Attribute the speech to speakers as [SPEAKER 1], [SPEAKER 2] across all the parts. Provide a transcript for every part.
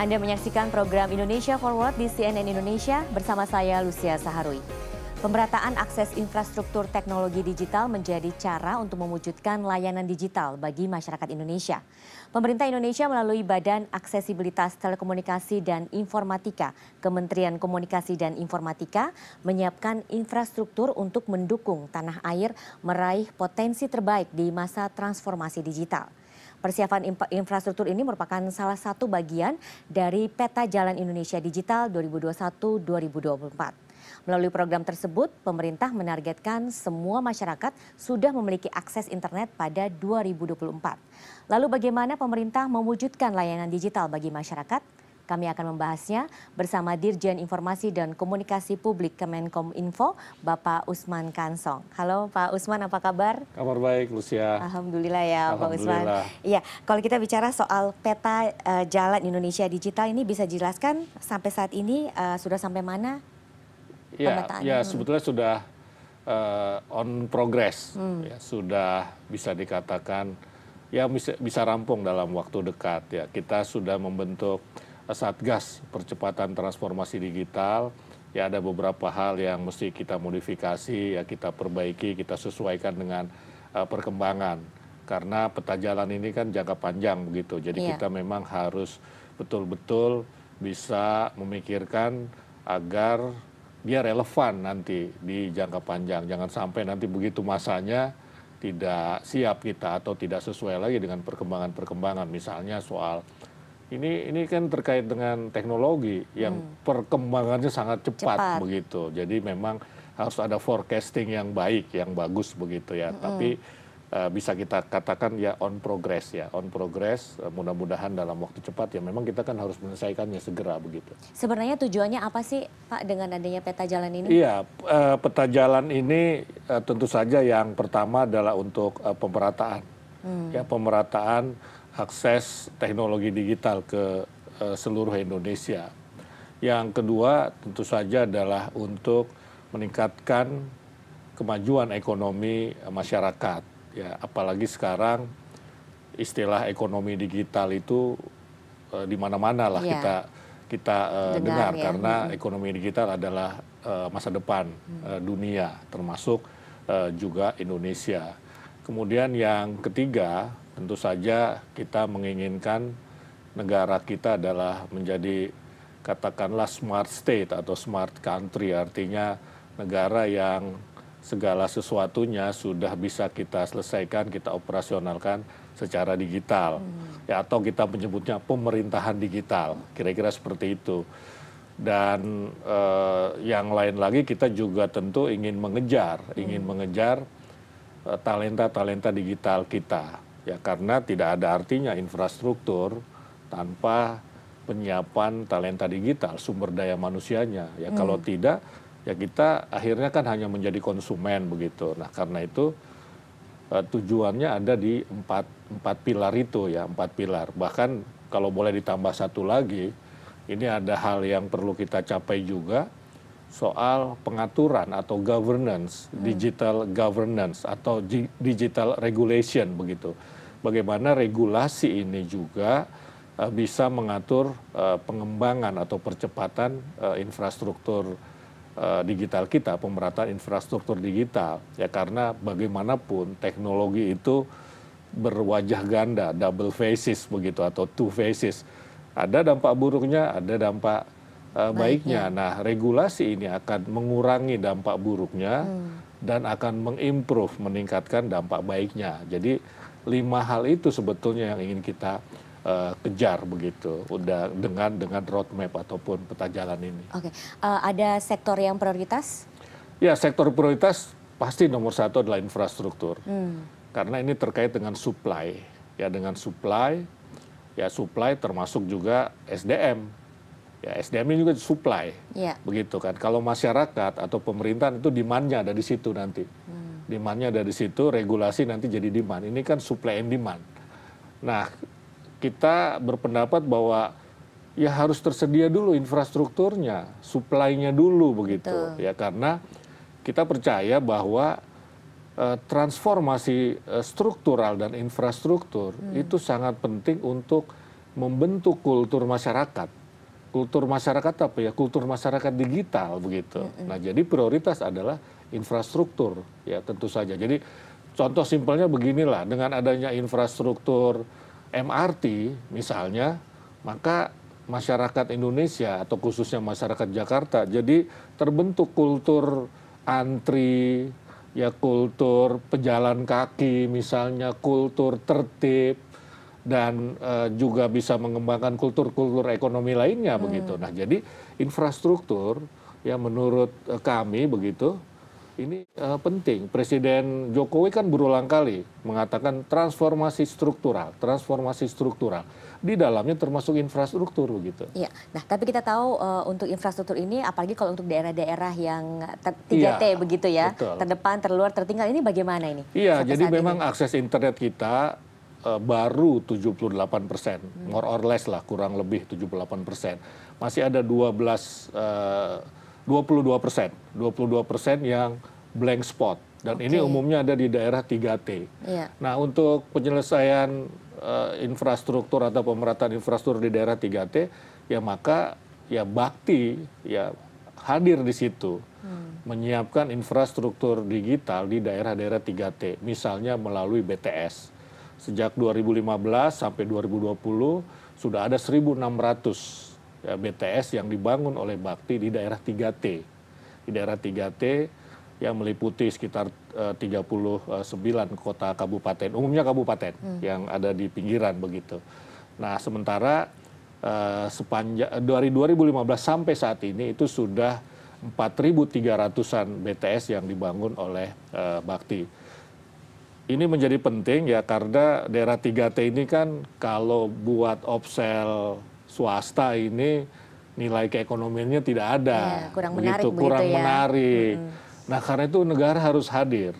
[SPEAKER 1] Anda menyaksikan program Indonesia Forward di CNN Indonesia bersama saya Lucia Saharwi. Pemerataan akses infrastruktur teknologi digital menjadi cara untuk mewujudkan layanan digital bagi masyarakat Indonesia. Pemerintah Indonesia melalui Badan Aksesibilitas Telekomunikasi dan Informatika, Kementerian Komunikasi dan Informatika, menyiapkan infrastruktur untuk mendukung tanah air meraih potensi terbaik di masa transformasi digital. Persiapan infrastruktur ini merupakan salah satu bagian dari Peta Jalan Indonesia Digital 2021-2024. Melalui program tersebut, pemerintah menargetkan semua masyarakat sudah memiliki akses internet pada 2024. Lalu bagaimana pemerintah mewujudkan layanan digital bagi masyarakat? Kami akan membahasnya bersama Dirjen Informasi dan Komunikasi Publik Kemenkominfo, Bapak Usman Kansong. Halo Pak Usman, apa kabar?
[SPEAKER 2] Kabar baik, Lucia.
[SPEAKER 1] Alhamdulillah ya Pak Usman. Iya, kalau kita bicara soal peta jalan Indonesia Digital ini bisa dijelaskan sampai saat ini sudah sampai mana?
[SPEAKER 2] Ya, sebetulnya sudah on progress, ya, sudah bisa dikatakan ya bisa rampung dalam waktu dekat. Ya, kita sudah membentuk Satgas Percepatan Transformasi Digital. Ya, ada beberapa hal yang mesti kita modifikasi, ya kita perbaiki, kita sesuaikan dengan perkembangan. Karena peta jalan ini kan jangka panjang begitu. Jadi kita memang harus betul-betul bisa memikirkan agar dia relevan nanti di jangka panjang. Jangan sampai nanti begitu masanya tidak siap kita atau tidak sesuai lagi dengan perkembangan-perkembangan. Misalnya soal ini kan terkait dengan teknologi yang perkembangannya sangat cepat begitu. Jadi memang harus ada forecasting yang baik, yang bagus begitu ya. Tapi bisa kita katakan ya on progress. Mudah-mudahan dalam waktu cepat ya memang kita kan harus menyelesaikannya segera begitu.
[SPEAKER 1] Sebenarnya tujuannya apa sih Pak dengan adanya peta jalan ini?
[SPEAKER 2] Iya, peta jalan ini tentu saja yang pertama adalah untuk pemerataan. Ya, pemerataan akses teknologi digital ke seluruh Indonesia. Yang kedua tentu saja adalah untuk meningkatkan kemajuan ekonomi masyarakat. Ya, apalagi sekarang istilah ekonomi digital itu di mana-mana lah kita dengar ya. Karena ekonomi digital adalah masa depan dunia, termasuk juga Indonesia. Kemudian yang ketiga, tentu saja kita menginginkan negara kita adalah menjadi katakanlah smart state atau smart country, artinya negara yang segala sesuatunya sudah bisa kita selesaikan, kita operasionalkan secara digital. Ya, atau kita menyebutnya pemerintahan digital, kira-kira seperti itu. Dan yang lain lagi kita juga tentu ingin mengejar talenta-talenta digital kita. Ya, karena tidak ada artinya infrastruktur tanpa penyiapan talenta digital, sumber daya manusianya. Ya, kalau tidak ya kita akhirnya kan hanya menjadi konsumen begitu. Nah, karena itu tujuannya ada di empat pilar itu ya, 4 pilar. Bahkan kalau boleh ditambah satu lagi, ini ada hal yang perlu kita capai juga soal pengaturan atau governance, digital governance atau digital regulation begitu. Bagaimana regulasi ini juga bisa mengatur pengembangan atau percepatan infrastruktur digital kita, pemerataan infrastruktur digital. Ya, karena bagaimanapun teknologi itu berwajah ganda, double faces begitu atau two faces. Ada dampak buruknya, ada dampak baiknya. Nah, regulasi ini akan mengurangi dampak buruknya dan akan mengimprove, meningkatkan dampak baiknya. Jadi 5 hal itu sebetulnya yang ingin kita kejar begitu, udah dengan roadmap ataupun peta jalan ini.
[SPEAKER 1] Oke, ada sektor yang prioritas?
[SPEAKER 2] Ya, sektor prioritas pasti nomor 1 adalah infrastruktur, karena ini terkait dengan supply. Ya, dengan supply, ya supply termasuk juga SDM. Ya, SDM ini juga supply, begitu kan. Kalau masyarakat atau pemerintahan itu demand-nya ada di situ nanti, demand-nya ada di situ, regulasi nanti jadi demand. Ini kan supply and demand. Nah, kita berpendapat bahwa ya harus tersedia dulu infrastrukturnya, supply-nya dulu begitu. Ya, karena kita percaya bahwa transformasi struktural dan infrastruktur itu sangat penting untuk membentuk kultur masyarakat. Kultur masyarakat apa ya? Kultur masyarakat digital begitu. Nah, jadi prioritas adalah infrastruktur ya tentu saja. Jadi contoh simpelnya beginilah, dengan adanya infrastruktur MRT misalnya, maka masyarakat Indonesia atau khususnya masyarakat Jakarta jadi terbentuk kultur antri, ya kultur pejalan kaki misalnya, kultur tertib, dan juga bisa mengembangkan kultur-kultur ekonomi lainnya begitu. Nah, jadi infrastruktur ya menurut kami begitu ini penting. Presiden Jokowi kan berulang kali mengatakan transformasi struktural, transformasi struktural. Di dalamnya termasuk infrastruktur begitu.
[SPEAKER 1] Iya. Nah, tapi kita tahu untuk infrastruktur ini, apalagi kalau untuk daerah-daerah yang 3T
[SPEAKER 2] Iya,
[SPEAKER 1] begitu ya,
[SPEAKER 2] betul.
[SPEAKER 1] terdepan, terluar, tertinggal, ini bagaimana ini?
[SPEAKER 2] Iya,
[SPEAKER 1] sampai
[SPEAKER 2] jadi
[SPEAKER 1] saat
[SPEAKER 2] memang
[SPEAKER 1] ini?
[SPEAKER 2] akses internet kita baru 78%, more or less lah, kurang lebih 78%. Masih ada 22% yang blank spot. Dan ini umumnya ada di daerah 3T.
[SPEAKER 1] Iya.
[SPEAKER 2] Nah, untuk penyelesaian infrastruktur atau pemerataan infrastruktur di daerah 3T, ya maka ya Bakti ya hadir di situ. Menyiapkan infrastruktur digital di daerah-daerah 3T, misalnya melalui BTS. Sejak 2015 sampai 2020 sudah ada 1.600 ya, BTS yang dibangun oleh Bakti di daerah 3T. Di daerah 3T yang meliputi sekitar 39 kota kabupaten, umumnya kabupaten yang ada di pinggiran begitu. Nah, sementara sepanjang dari 2015 sampai saat ini itu sudah 4.300-an BTS yang dibangun oleh Bakti. Ini menjadi penting ya karena daerah 3T ini kan kalau buat opsel swasta ini nilai keekonomiannya tidak ada.
[SPEAKER 1] Ya, kurang menarik begitu
[SPEAKER 2] kurang
[SPEAKER 1] ya.
[SPEAKER 2] menarik. Nah, karena itu negara harus hadir.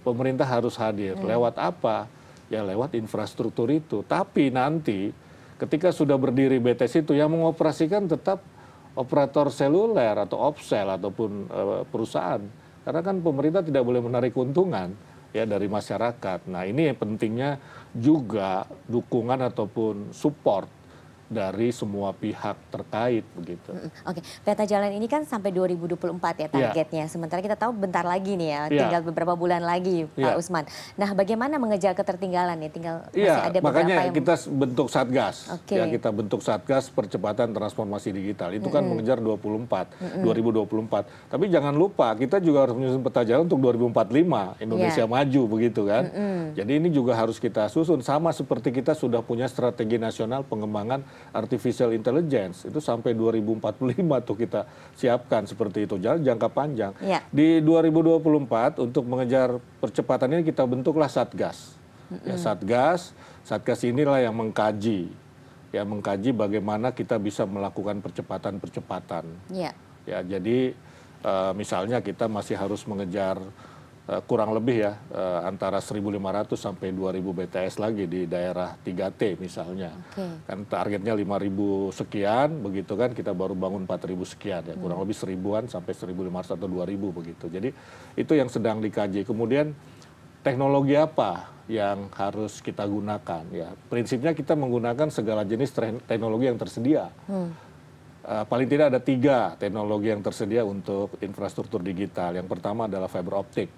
[SPEAKER 2] Pemerintah harus hadir. Lewat apa? Ya lewat infrastruktur itu. Tapi nanti ketika sudah berdiri BTS itu yang mengoperasikan tetap operator seluler atau opsel ataupun perusahaan. Karena kan pemerintah tidak boleh menarik keuntungan ya dari masyarakat. Nah, ini pentingnya juga dukungan ataupun support dari semua pihak terkait begitu.
[SPEAKER 1] Oke, peta jalan ini kan sampai 2024 ya targetnya. Sementara kita tahu bentar lagi nih ya, tinggal beberapa bulan lagi Pak Usman. Nah, bagaimana mengejar ketertinggalan nih? Tinggal masih ada beberapa
[SPEAKER 2] makanya
[SPEAKER 1] yang
[SPEAKER 2] kita bentuk Satgas. Ya, kita bentuk Satgas Percepatan Transformasi Digital. Itu kan mengejar 2024. Tapi jangan lupa kita juga harus menyusun peta jalan untuk 2045 Indonesia maju begitu kan. Jadi ini juga harus kita susun sama seperti kita sudah punya strategi nasional pengembangan artificial intelligence itu sampai 2045 tuh kita siapkan seperti itu, jangka panjang. Di 2024 untuk mengejar percepatan ini kita bentuklah Satgas. Ya, Satgas inilah yang mengkaji bagaimana kita bisa melakukan percepatan. Ya, jadi misalnya kita masih harus mengejar kurang lebih ya antara 1.500 sampai 2.000 BTS lagi di daerah 3T misalnya. Kan targetnya 5.000 sekian begitu kan, kita baru bangun 4.000 sekian ya, kurang lebih 1.000-an sampai 1.500 atau 2.000 begitu. Jadi itu yang sedang dikaji. Kemudian teknologi apa yang harus kita gunakan ya. Prinsipnya kita menggunakan segala jenis teknologi yang tersedia. Paling tidak ada 3 teknologi yang tersedia untuk infrastruktur digital. Yang pertama adalah fiber optik.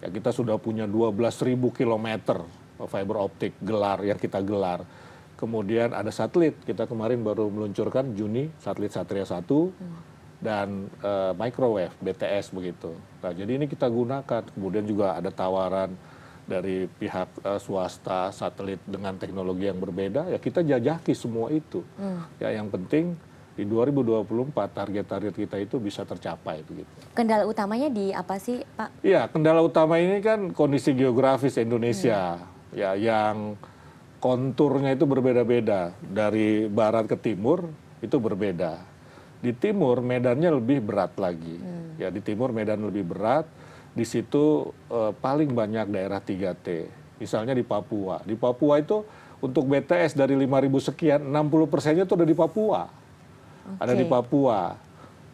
[SPEAKER 2] Ya, kita sudah punya 12.000 kilometer fiber optik yang kita gelar. Kemudian ada satelit, kita kemarin baru meluncurkan Juni satelit Satria 1 dan microwave BTS begitu. Nah, jadi ini kita gunakan. Kemudian juga ada tawaran dari pihak swasta satelit dengan teknologi yang berbeda. Ya kita jajaki semua itu. Ya yang penting di 2024 target-target kita itu bisa tercapai begitu. Kendala
[SPEAKER 1] utamanya di apa sih, Pak?
[SPEAKER 2] Iya, kendala utama ini kan kondisi geografis Indonesia ya yang konturnya itu berbeda-beda, dari barat ke timur itu berbeda. Di timur medannya lebih berat lagi. Ya, di timur medan lebih berat. Di situ paling banyak daerah 3T. Misalnya di Papua. Di Papua itu untuk BTS dari 5.000 sekian, 60%-nya itu ada di Papua. Ada di Papua.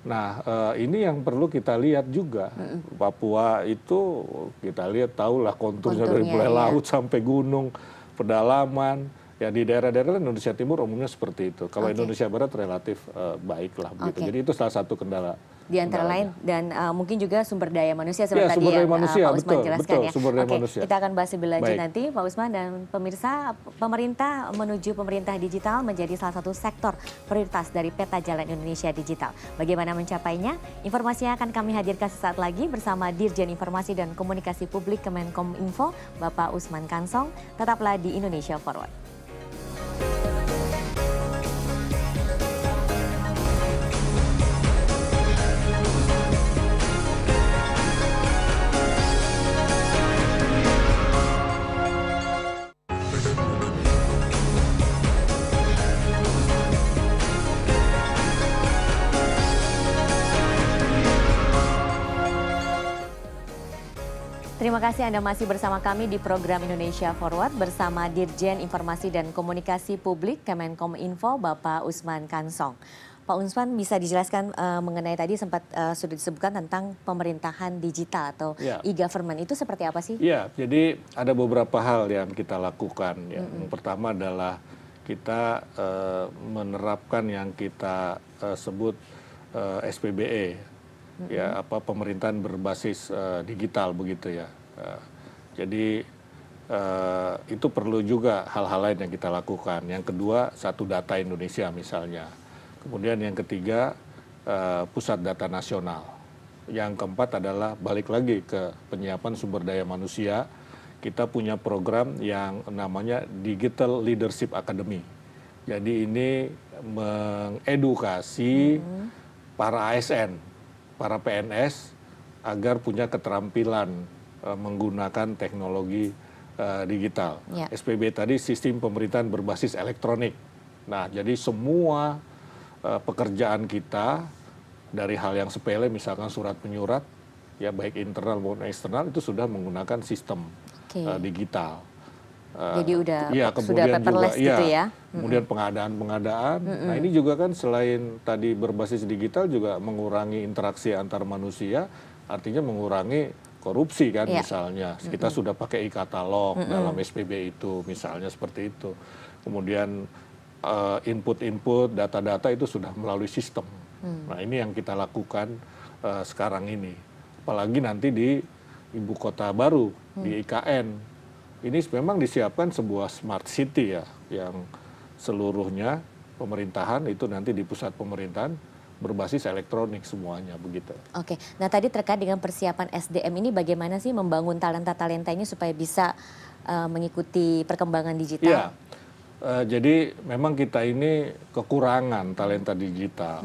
[SPEAKER 2] Nah, ini yang perlu kita lihat juga. Papua itu kita lihat tahulah konturnya dari mulai laut sampai gunung, pedalaman. Ya di daerah-daerah Indonesia Timur umumnya seperti itu. Kalau
[SPEAKER 1] Oke.
[SPEAKER 2] Indonesia Barat relatif baiklah begitu.
[SPEAKER 1] Oke.
[SPEAKER 2] Jadi itu salah satu
[SPEAKER 1] Di antara lain dan mungkin juga sumber daya manusia
[SPEAKER 2] Ya,
[SPEAKER 1] seperti tadi
[SPEAKER 2] sumber daya
[SPEAKER 1] yang
[SPEAKER 2] manusia,
[SPEAKER 1] Pak Usman
[SPEAKER 2] betul,
[SPEAKER 1] jelaskan
[SPEAKER 2] betul,
[SPEAKER 1] ya.
[SPEAKER 2] sumber daya
[SPEAKER 1] Oke,
[SPEAKER 2] manusia.
[SPEAKER 1] kita akan bahas lebih lanjut
[SPEAKER 2] Baik.
[SPEAKER 1] nanti Pak Usman dan pemirsa. Pemerintah menuju pemerintah digital menjadi salah satu sektor prioritas dari peta jalan Indonesia Digital. Bagaimana mencapainya? Informasinya akan kami hadirkan sesaat lagi bersama Dirjen Informasi dan Komunikasi Publik Kemenkominfo, Bapak Usman Kansong. Tetaplah di Indonesia Forward. Terima kasih Anda masih bersama kami di program Indonesia Forward bersama Dirjen Informasi dan Komunikasi Publik Kemenkominfo, Bapak Usman Kansong. Pak Usman, bisa dijelaskan mengenai tadi sempat sudah disebutkan tentang pemerintahan digital atau e-government, itu seperti apa sih?
[SPEAKER 2] Ya, jadi ada beberapa hal yang kita lakukan. Ya. Yang pertama adalah kita menerapkan yang kita sebut SPBE. Ya, pemerintahan berbasis digital begitu ya. Jadi itu perlu juga hal-hal lain yang kita lakukan. Yang kedua, satu data Indonesia misalnya. Kemudian yang ketiga, pusat data nasional. Yang keempat adalah balik lagi ke penyiapan sumber daya manusia. Kita punya program yang namanya Digital Leadership Academy. Jadi ini mengedukasi para ASN, para PNS agar punya keterampilan menggunakan teknologi digital. SPB tadi sistem pemerintahan berbasis elektronik. Nah, jadi semua pekerjaan kita dari hal yang sepele misalkan surat menyurat, ya baik internal maupun eksternal itu sudah menggunakan sistem digital.
[SPEAKER 1] Jadi sudah
[SPEAKER 2] kemudian
[SPEAKER 1] paperless
[SPEAKER 2] juga,
[SPEAKER 1] gitu ya.
[SPEAKER 2] Kemudian pengadaan. Nah ini juga kan selain tadi berbasis digital juga mengurangi interaksi antar manusia, artinya mengurangi korupsi kan misalnya. Kita sudah pakai e-katalog dalam SPB itu misalnya seperti itu. Kemudian input-input data-data itu sudah melalui sistem. Nah ini yang kita lakukan sekarang ini. Apalagi nanti di ibu kota baru, di IKN. Ini memang disiapkan sebuah smart city ya, yang seluruhnya pemerintahan itu nanti di pusat pemerintahan berbasis elektronik semuanya begitu.
[SPEAKER 1] Oke, nah tadi terkait dengan persiapan SDM ini bagaimana sih membangun talenta-talenta ini supaya bisa mengikuti perkembangan digital?
[SPEAKER 2] Ya, jadi memang kita ini kekurangan talenta digital.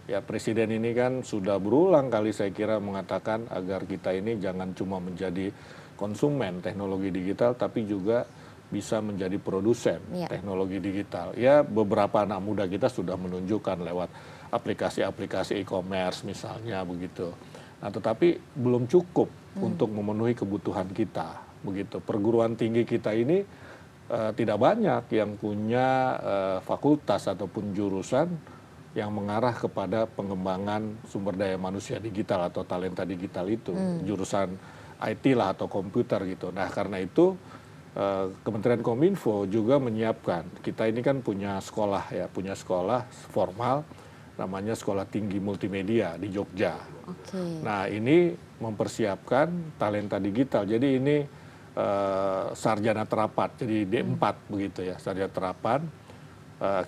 [SPEAKER 2] Ya Presiden ini kan sudah berulang kali saya kira mengatakan agar kita ini jangan cuma menjadi konsumen teknologi digital tapi juga bisa menjadi produsen teknologi digital. Ya beberapa anak muda kita sudah menunjukkan lewat aplikasi-aplikasi e-commerce misalnya begitu. Nah tetapi belum cukup untuk memenuhi kebutuhan kita begitu. Perguruan tinggi kita ini tidak banyak yang punya fakultas ataupun jurusan yang mengarah kepada pengembangan sumber daya manusia digital atau talenta digital itu. Jurusan IT lah atau komputer gitu. Nah karena itu Kementerian Kominfo juga menyiapkan. Kita ini kan punya sekolah ya, punya sekolah formal namanya Sekolah Tinggi Multimedia di Jogja. Nah ini mempersiapkan talenta digital. Jadi ini sarjana terapan, jadi D4 begitu ya, sarjana terapan.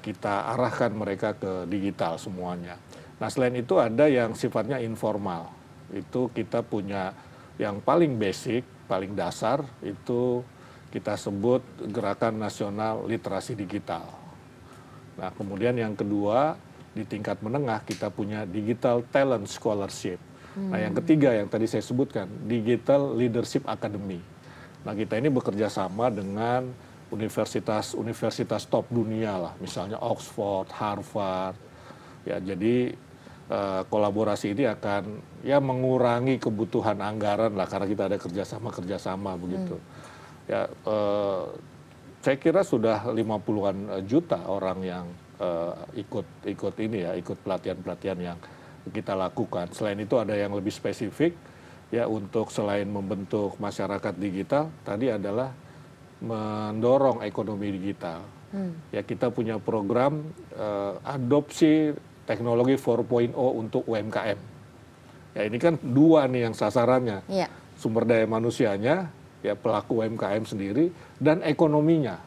[SPEAKER 2] Kita arahkan mereka ke digital semuanya. Nah selain itu ada yang sifatnya informal. Itu kita punya yang paling basic, paling dasar itu kita sebut Gerakan Nasional Literasi Digital. Nah kemudian yang kedua di tingkat menengah kita punya Digital Talent Scholarship. Nah yang ketiga yang tadi saya sebutkan Digital Leadership Academy. Nah kita ini bekerja sama dengan universitas top dunia lah, misalnya Oxford, Harvard. Ya jadi kolaborasi ini akan ya mengurangi kebutuhan anggaran lah karena kita ada kerjasama begitu. Ya saya kira sudah 50-an juta orang yang ikut ini ya, ikut pelatihan-pelatihan yang kita lakukan. Selain itu ada yang lebih spesifik ya untuk selain membentuk masyarakat digital tadi adalah mendorong ekonomi digital. Ya kita punya program adopsi teknologi 4.0 untuk UMKM. Ya ini kan dua nih yang sasarannya, sumber daya manusianya, ya pelaku UMKM sendiri, dan ekonominya.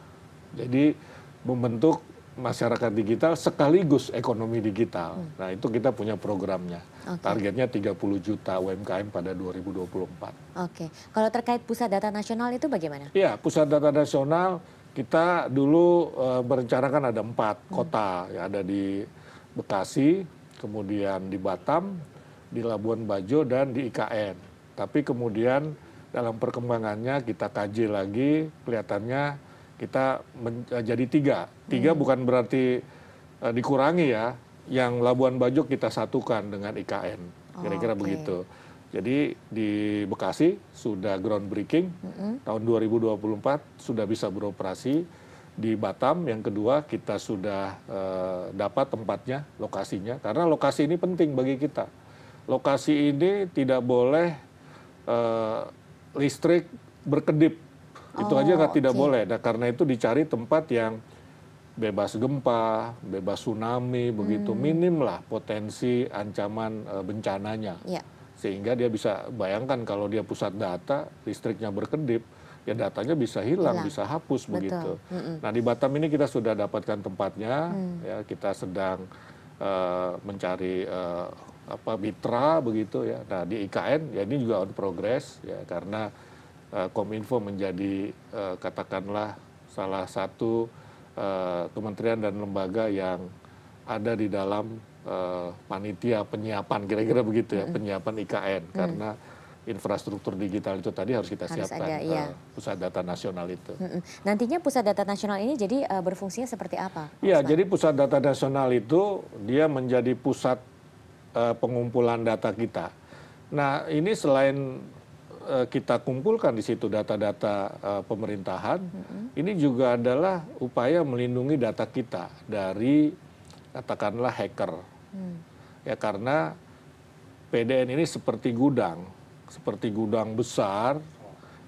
[SPEAKER 2] Jadi membentuk masyarakat digital sekaligus ekonomi digital. Nah itu kita punya programnya. Targetnya 30 juta UMKM pada 2024.
[SPEAKER 1] Oke, kalau terkait pusat data nasional itu bagaimana?
[SPEAKER 2] Ya, pusat data nasional kita dulu merencanakan ada 4 kota. Ya, ada di Bekasi, kemudian di Batam, di Labuan Bajo, dan di IKN. Tapi kemudian dalam perkembangannya kita kaji lagi, kelihatannya kita jadi 3. 3 bukan berarti dikurangi ya. Yang Labuan Bajo kita satukan dengan IKN. Kira-kira begitu. Jadi di Bekasi sudah groundbreaking, tahun 2024 sudah bisa beroperasi. Di Batam yang kedua kita sudah dapat tempatnya, lokasinya. Karena lokasi ini penting bagi kita. Lokasi ini tidak boleh listrik berkedip. Itu aja tidak boleh. Nah, karena itu dicari tempat yang bebas gempa, bebas tsunami, begitu minim lah potensi ancaman bencananya. Sehingga dia bisa bayangkan kalau dia pusat data, listriknya berkedip, ya datanya bisa hilang. Bisa hapus. Betul. Begitu. Nah di Batam ini kita sudah dapatkan tempatnya, ya kita sedang mencari mitra begitu ya. Nah di IKN ya ini juga on progress ya karena Kominfo menjadi katakanlah salah satu kementerian dan lembaga yang ada di dalam panitia penyiapan kira-kira begitu ya, penyiapan IKN karena infrastruktur digital itu tadi harus kita siapkan pusat data nasional itu.
[SPEAKER 1] Nantinya pusat data nasional ini jadi berfungsinya seperti apa?
[SPEAKER 2] Iya, jadi pusat data nasional itu dia menjadi pusat pengumpulan data kita. Nah, ini selain kita kumpulkan di situ data-data pemerintahan, ini juga adalah upaya melindungi data kita dari katakanlah hacker. Ya karena PDN ini seperti gudang besar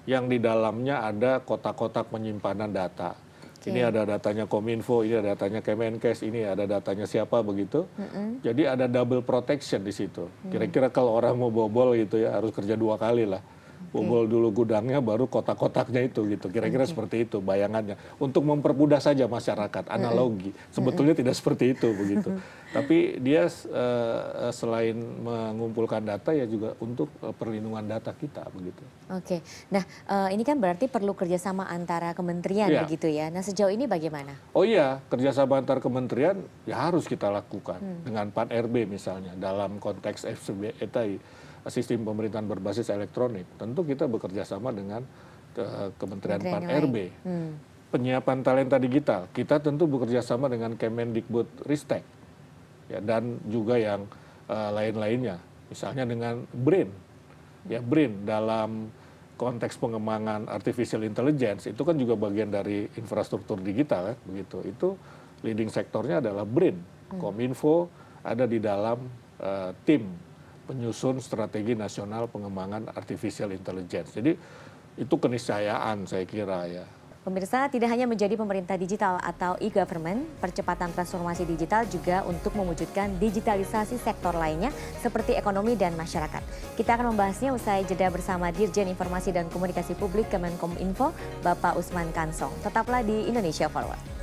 [SPEAKER 2] yang di dalamnya ada kotak-kotak penyimpanan data. Ini ada datanya Kominfo, ini ada datanya Kemenkes, ini ada datanya siapa begitu. Jadi ada double protection di situ. Kira-kira kalau orang mau bobol gitu ya harus kerja 2 kali lah. Bobol dulu gudangnya baru kotak-kotaknya itu gitu. Kira-kira seperti itu bayangannya. Untuk mempermudah saja masyarakat, analogi. Sebetulnya tidak seperti itu begitu. Tapi dia selain mengumpulkan data ya juga untuk perlindungan data kita begitu.
[SPEAKER 1] Oke. Nah, ini kan berarti perlu kerjasama antara kementerian begitu ya. Nah, sejauh ini bagaimana?
[SPEAKER 2] Oh iya, kerjasama antar kementerian ya harus kita lakukan dengan PAN RB misalnya dalam konteks FCBTI. Sistem pemerintahan berbasis elektronik, tentu kita bekerja sama dengan Kementerian PAN RB. Penyiapan talenta digital, kita tentu bekerja sama dengan Kemendikbud Ristek, ya, dan juga yang lain-lainnya, misalnya dengan BRIN. Ya, BRIN dalam konteks pengembangan artificial intelligence itu kan juga bagian dari infrastruktur digital, ya, begitu. Itu leading sektornya adalah BRIN. Kominfo ada di dalam tim penyusun strategi nasional pengembangan artificial intelligence. Jadi itu keniscayaan saya kira ya.
[SPEAKER 1] Pemirsa, tidak hanya menjadi pemerintah digital atau e-government, percepatan transformasi digital juga untuk mewujudkan digitalisasi sektor lainnya seperti ekonomi dan masyarakat. Kita akan membahasnya usai jeda bersama Dirjen Informasi dan Komunikasi Publik Kemenkominfo, Bapak Usman Kansong. Tetaplah di Indonesia Forward.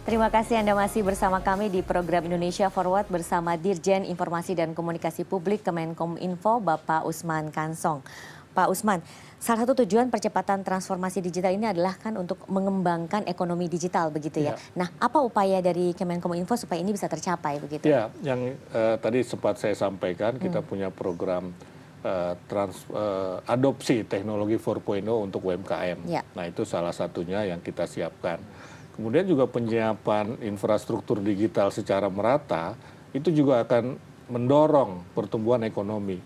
[SPEAKER 1] Terima kasih Anda masih bersama kami di program Indonesia Forward bersama Dirjen Informasi dan Komunikasi Publik Kemenkominfo, Bapak Usman Kansong. Pak Usman, salah satu tujuan percepatan transformasi digital ini adalah kan untuk mengembangkan ekonomi digital begitu ya. Nah, apa upaya dari Kemenkominfo supaya ini bisa tercapai begitu?
[SPEAKER 2] Ya, yang tadi sempat saya sampaikan, kita punya program adopsi teknologi 4.0 untuk UMKM. Nah, itu salah satunya yang kita siapkan. kemudian juga penyiapan infrastruktur digital secara merata, itu juga akan mendorong pertumbuhan ekonomi.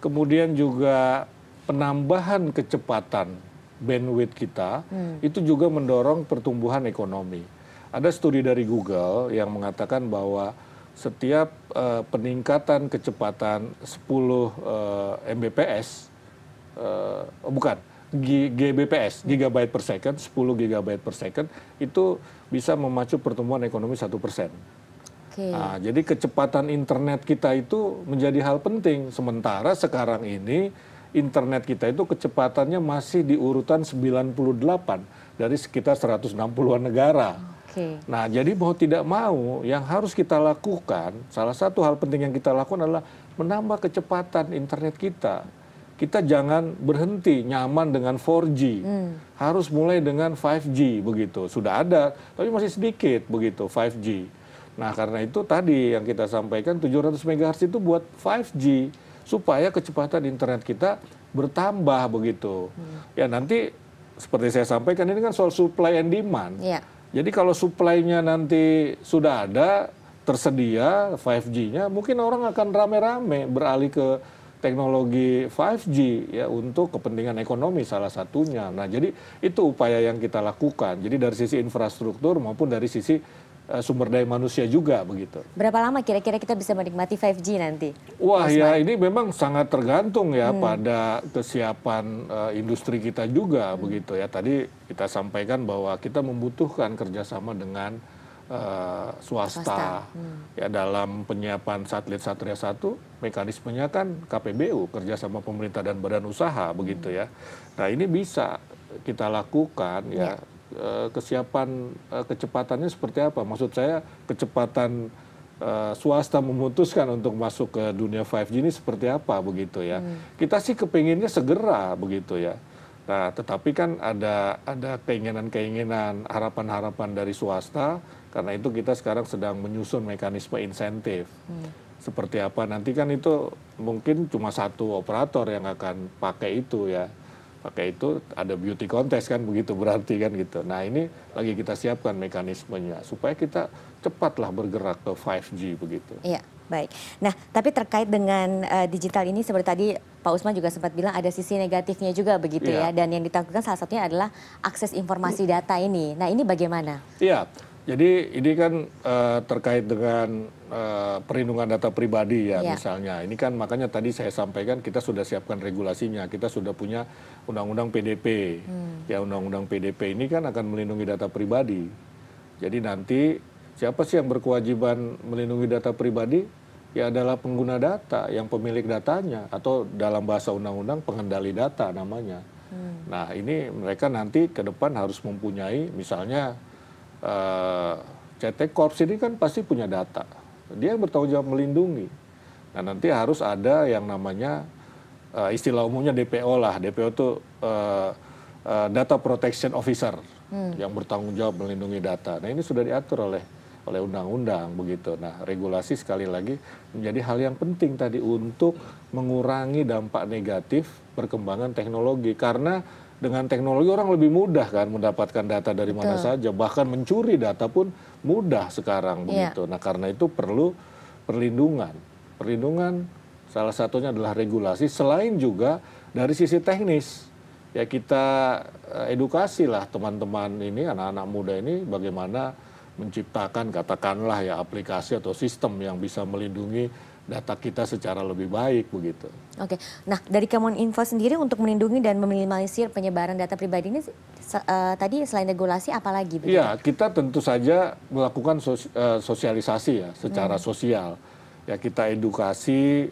[SPEAKER 2] Kemudian juga penambahan kecepatan bandwidth kita, itu juga mendorong pertumbuhan ekonomi. Ada studi dari Google yang mengatakan bahwa setiap peningkatan kecepatan 10 Mbps, bukan, GBps, gigabyte per second, 10 gigabyte per second, itu bisa memacu pertumbuhan ekonomi 1%. Nah, jadi kecepatan internet kita itu menjadi hal penting. Sementara sekarang ini internet kita itu kecepatannya masih di urutan 98 dari sekitar 160-an negara. Nah, jadi mau tidak mau yang harus kita lakukan, salah satu hal penting yang kita lakukan adalah menambah kecepatan internet kita. Kita jangan berhenti nyaman dengan 4G. Harus mulai dengan 5G begitu. Sudah ada, tapi masih sedikit begitu 5G. Nah, karena itu tadi yang kita sampaikan 700 MHz itu buat 5G supaya kecepatan internet kita bertambah begitu. Ya, nanti seperti saya sampaikan ini kan soal supply and demand. Jadi kalau supply-nya nanti sudah ada, tersedia 5G-nya, mungkin orang akan rame-rame beralih ke teknologi 5G ya untuk kepentingan ekonomi salah satunya. Nah, jadi itu upaya yang kita lakukan. Jadi dari sisi infrastruktur maupun dari sisi sumber daya manusia juga begitu.
[SPEAKER 1] Berapa lama kira-kira kita bisa menikmati 5G nanti?
[SPEAKER 2] Wah, ya ini memang sangat tergantung ya pada kesiapan industri kita juga begitu ya. Tadi kita sampaikan bahwa kita membutuhkan kerjasama dengan swasta. Ya, dalam penyiapan satelit Satria 1, mekanismenya kan KPBU, kerjasama pemerintah dan badan usaha begitu ya. Nah, ini bisa kita lakukan ya. Kesiapan kecepatannya seperti apa? Maksud saya kecepatan swasta memutuskan untuk masuk ke dunia 5G ini seperti apa begitu ya? Kita sih kepinginnya segera begitu ya. Nah, tetapi kan ada keinginan-keinginan, harapan-harapan dari swasta. Karena itu kita sekarang sedang menyusun mekanisme insentif. Seperti apa nanti kan itu mungkin cuma satu operator yang akan pakai itu ya. Pakai itu ada beauty contest kan begitu berarti kan gitu. Nah, ini lagi kita siapkan mekanismenya supaya kita cepatlah bergerak ke 5G begitu.
[SPEAKER 1] Iya, baik. Nah, tapi terkait dengan digital ini seperti tadi Pak Usman juga sempat bilang ada sisi negatifnya juga begitu ya. Dan yang ditakutkan salah satunya adalah akses informasi data ini. Nah, ini bagaimana?
[SPEAKER 2] Iya. Jadi ini kan terkait dengan perlindungan data pribadi ya misalnya. Ini kan makanya tadi saya sampaikan kita sudah siapkan regulasinya. Kita sudah punya undang-undang PDP. Ya, undang-undang PDP ini kan akan melindungi data pribadi. Jadi nanti siapa sih yang berkewajiban melindungi data pribadi? Ya adalah pengguna data, yang pemilik datanya. Atau dalam bahasa undang-undang pengendali data namanya. Nah, ini mereka nanti ke depan harus mempunyai misalnya CT Corps ini kan pasti punya data. Dia yang bertanggung jawab melindungi. Nah, nanti harus ada yang namanya istilah umumnya DPO lah. DPO itu Data Protection Officer yang bertanggung jawab melindungi data. Nah, ini sudah diatur oleh undang-undang begitu. Nah, regulasi sekali lagi menjadi hal yang penting tadi untuk mengurangi dampak negatif perkembangan teknologi. Karena dengan teknologi orang lebih mudah kan mendapatkan data dari mana saja, bahkan mencuri data pun mudah sekarang begitu. Nah, karena itu perlu perlindungan. Perlindungan salah satunya adalah regulasi, selain juga dari sisi teknis. Ya, kita edukasi lah teman-teman ini, anak-anak muda ini bagaimana menciptakan katakanlah ya aplikasi atau sistem yang bisa melindungi data kita secara lebih baik begitu.
[SPEAKER 1] Oke, nah dari Kemeninfo sendiri untuk melindungi dan meminimalisir penyebaran data pribadi ini tadi selain regulasi apa lagi?
[SPEAKER 2] Iya, kita tentu saja melakukan sosialisasi ya secara sosial. Ya, kita edukasi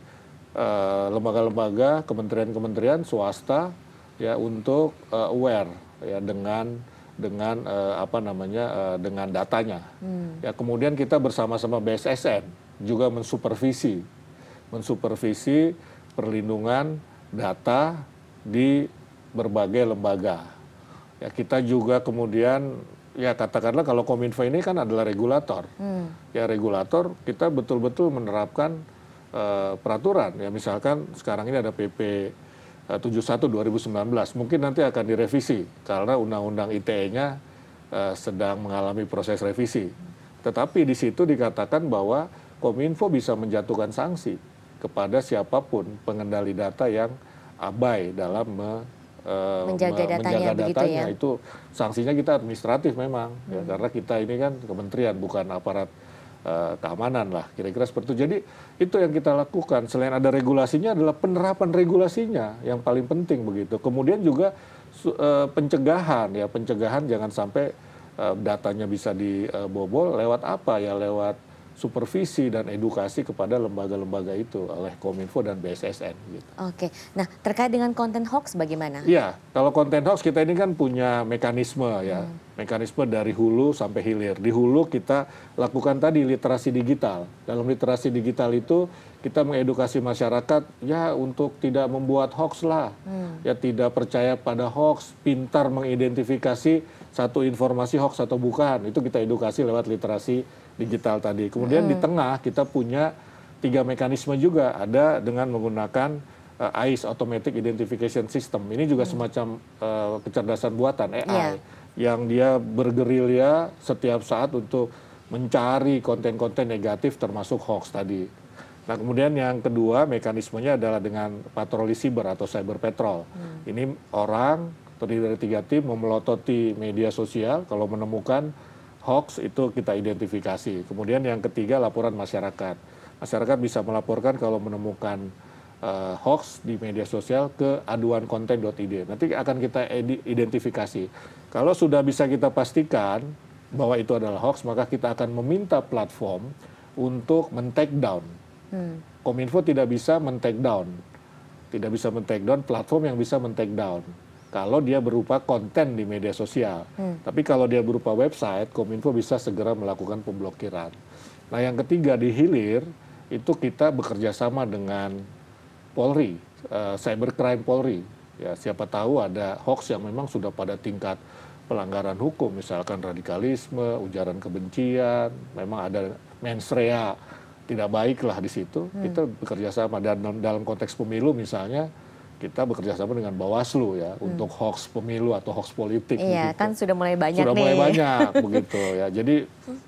[SPEAKER 2] lembaga-lembaga, kementerian-kementerian swasta ya untuk aware ya dengan dengan datanya. Ya, kemudian kita bersama-sama BSSN juga mensupervisi perlindungan data di berbagai lembaga. Ya, kita juga kemudian ya katakanlah kalau Kominfo ini kan adalah regulator. Ya, regulator kita betul-betul menerapkan peraturan. Ya, misalkan sekarang ini ada PP 71 2019, mungkin nanti akan direvisi karena undang-undang ITE-nya sedang mengalami proses revisi. Tetapi di situ dikatakan bahwa Kominfo bisa menjatuhkan sanksi kepada siapapun pengendali data yang abai dalam
[SPEAKER 1] menjaga datanya, begitu ya?
[SPEAKER 2] Itu sanksinya kita administratif memang, ya, karena kita ini kan kementerian bukan aparat keamanan lah, kira-kira seperti itu. Jadi itu yang kita lakukan. Selain ada regulasinya adalah penerapan regulasinya yang paling penting begitu. Kemudian juga pencegahan ya, pencegahan jangan sampai datanya bisa dibobol lewat apa ya, lewat supervisi dan edukasi kepada lembaga-lembaga itu oleh Kominfo dan BSSN. Gitu.
[SPEAKER 1] Oke, nah terkait dengan konten hoax bagaimana?
[SPEAKER 2] Iya, kalau konten hoax kita ini kan punya mekanisme ya, mekanisme dari hulu sampai hilir. Di hulu kita lakukan tadi literasi digital. Dalam literasi digital itu kita mengedukasi masyarakat ya untuk tidak membuat hoax lah, ya tidak percaya pada hoax, pintar mengidentifikasi satu informasi hoax atau bukan. Itu kita edukasi lewat literasi digital tadi. Kemudian di tengah kita punya 3 mekanisme juga, ada dengan menggunakan AIS Automatic Identification System. Ini juga semacam kecerdasan buatan AI yang dia bergerilya setiap saat untuk mencari konten-konten negatif termasuk hoax tadi. Nah kemudian yang kedua mekanismenya adalah dengan patroli siber atau cyber patrol. Ini orang terdiri dari 3 tim memelototi media sosial, kalau menemukan hoax itu kita identifikasi. Kemudian yang ketiga laporan masyarakat. Masyarakat bisa melaporkan kalau menemukan hoax di media sosial ke aduankonten.id. Nanti akan kita identifikasi. Kalau sudah bisa kita pastikan bahwa itu adalah hoax, maka kita akan meminta platform untuk men-take down. Kominfo tidak bisa men-take down. Tidak bisa men-take down platform yang bisa men-take down. Kalau dia berupa konten di media sosial. Tapi kalau dia berupa website, Kominfo bisa segera melakukan pemblokiran. Nah yang ketiga di hilir, itu kita bekerja sama dengan Polri, Cybercrime Polri. Ya, siapa tahu ada hoax yang memang sudah pada tingkat pelanggaran hukum, misalkan radikalisme, ujaran kebencian, memang ada mens rea, tidak baik lah di situ. Kita bekerja sama, dan dalam konteks pemilu misalnya, kita bekerja sama dengan Bawaslu ya untuk hoax pemilu atau hoax politik.
[SPEAKER 1] Iya,
[SPEAKER 2] begitu.
[SPEAKER 1] kan sudah mulai banyak
[SPEAKER 2] sudah
[SPEAKER 1] nih.
[SPEAKER 2] Mulai banyak begitu ya. Jadi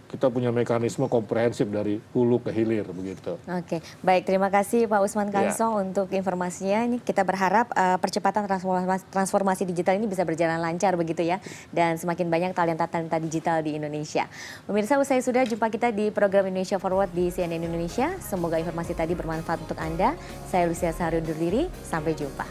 [SPEAKER 2] kita punya mekanisme komprehensif dari hulu ke hilir begitu.
[SPEAKER 1] Oke, baik, terima kasih Pak Usman Kansong untuk informasinya. Ini kita berharap percepatan transformasi digital ini bisa berjalan lancar begitu ya, dan semakin banyak talenta-talenta digital di Indonesia. Pemirsa, usai sudah jumpa kita di program Indonesia Forward di CNN Indonesia. Semoga informasi tadi bermanfaat untuk Anda. Saya Lucia Saharwi undur diri, sampai jumpa.